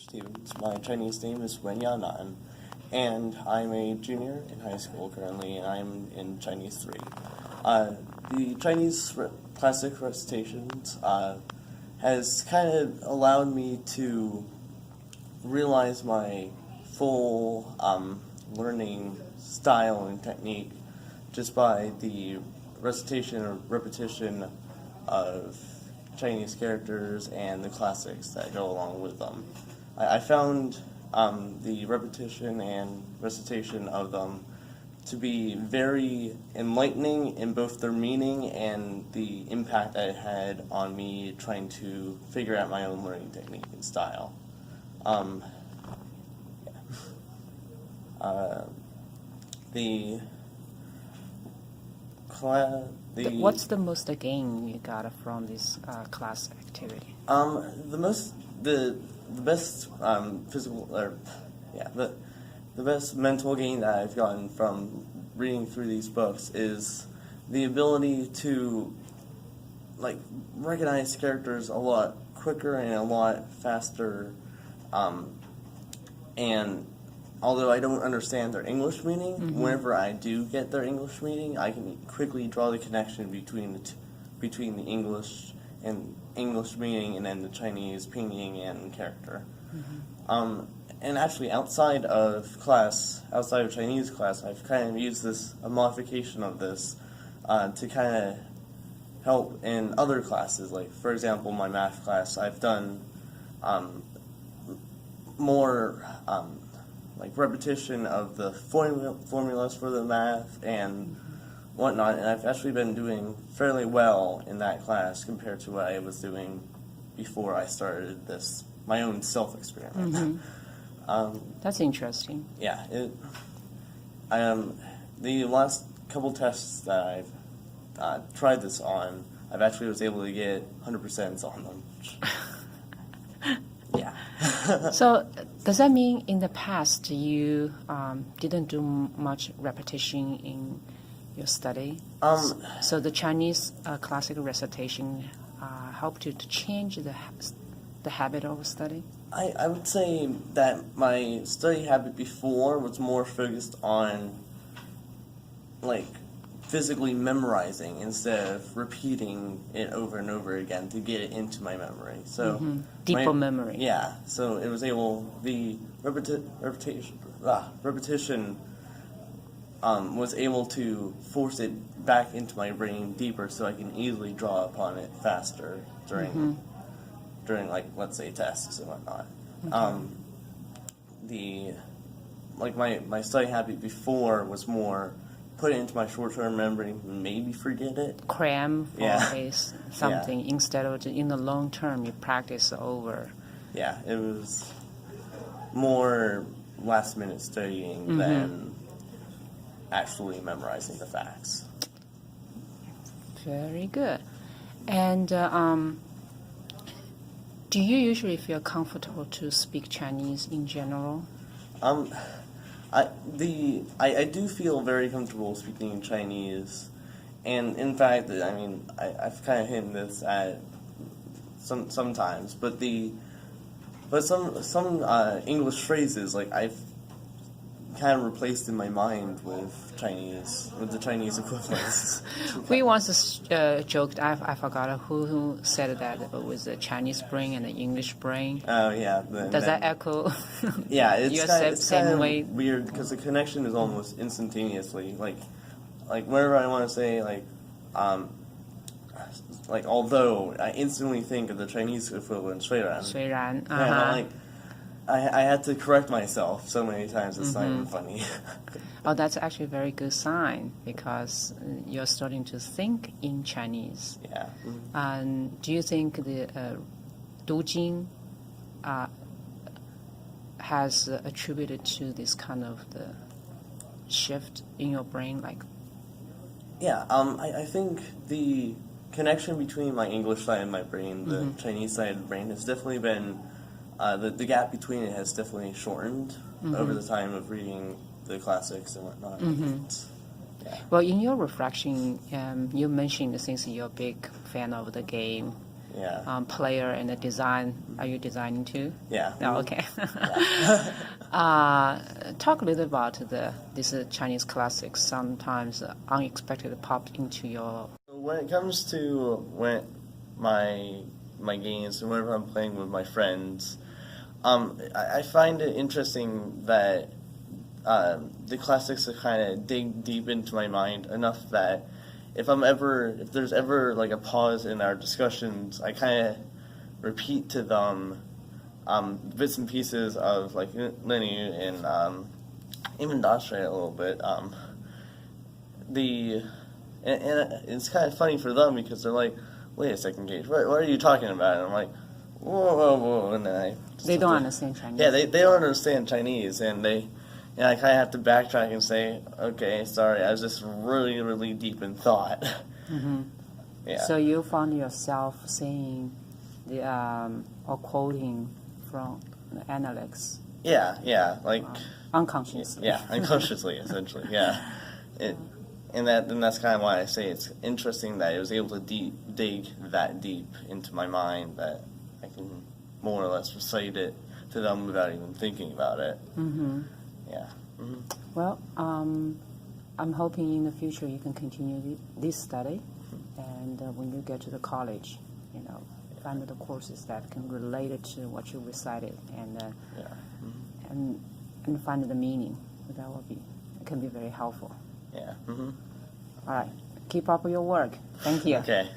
students. My Chinese name is LunYun, and I'm a junior in high school currently, and I'm in Chinese 3. The Chinese classic recitations has kind of allowed me to realize my full learning style and technique just by the recitation or repetition of Chinese characters and the classics that go along with them. I found the repetition and recitation of them to be very enlightening in both their meaning and the impact that it had on me trying to figure out my own learning technique and style. What's the most gain you got from this class activity? The best the best mental gain that I've gotten from reading through these books is the ability to recognize characters a lot quicker and a lot faster, and although I don't understand their English meaning, whenever I do get their English meaning, I can quickly draw the connection between the English meaning and then the Chinese pinyin and character. And actually, outside of Chinese class, I've kind of used a modification of this to kind of help in other classes. Like, for example, my math class, I've done more repetition of the formulas for the math and whatnot, and I've actually been doing fairly well in that class compared to what I was doing before I started my own self-experiment. That's interesting. Yeah. The last couple tests that I've tried this on, I've actually was able to get 100% on them. Yeah. So does that mean in the past you didn't do much repetition in your study? So the Chinese classical recitation helped you to change the habit of study? I would say that my study habit before was more focused on physically memorizing instead of repeating it over and over again to get it into my memory. So deeper memory. Yeah. So it was the repetition was able to force it back into my brain deeper, so I can easily draw upon it faster during let's say tests and whatnot. My study habit before was more put it into my short-term memory, maybe forget it. Cram for something instead of in the long term you practice over. Yeah, it was more last-minute studying than actually memorizing the facts. Very good. And do you usually feel comfortable to speak Chinese in general? I do feel very comfortable speaking in Chinese, and in fact, I mean, I've kind of hinted this at sometimes, but some English phrases I've kind of replaced in my mind with the Chinese equivalents. We once joked, I forgot who said that, it was the Chinese brain and the English brain. Oh, yeah. Does that echo? Yeah, it's kind of way? weird because the connection is almost instantaneously. Whenever I want to say, although, I instantly think of the Chinese equivalent, 虽然. 虽然, Yeah, I had to correct myself so many times, it's not even funny. Oh, that's actually a very good sign because you're starting to think in Chinese. Yeah. And do you think the Dujing has attributed to this kind of the shift in your brain? Yeah, I think the connection between my English side and my brain, the Chinese side of the brain, has definitely been the gap between it has definitely shortened over the time of reading the classics and whatnot. Well, in your reflection, you mentioned since you're a big fan of the game, Yeah. player and the design. Are you designing too? Yeah. Oh, okay. Talk a little about these Chinese classics. Sometimes unexpected pop into your. When it comes to my games, whenever I'm playing with my friends, I find it interesting that the classics kind of dig deep into my mind enough that if there's ever like a pause in our discussions, I kind of repeat to them bits and pieces of like LunYun and even Dujing a little bit. And it's kind of funny for them because they're like, "Wait a second, Gage, what are you talking about?" And I'm like, "Whoa, whoa, whoa!" And then They don't understand Chinese. Yeah, they don't understand Chinese, and I kind of have to backtrack and say, "Okay, sorry, I was just really, really deep in thought." Mm-hmm. Yeah. So you found yourself saying the or quoting from the analytics. Yeah, like unconsciously. Yeah, unconsciously, essentially. Yeah, and that's kind of why I say it's interesting that I was able to dig that deep into my mind that I can more or less recite it to them without even thinking about it. Mm-hmm. Yeah. Mm-hmm. Well, I'm hoping in the future you can continue this study, and when you get to the college, find the courses that can relate it to what you recited, and Yeah. Mm-hmm. and find the meaning. That can be very helpful. Yeah. Mm-hmm. All right, keep up your work. Thank you. Okay.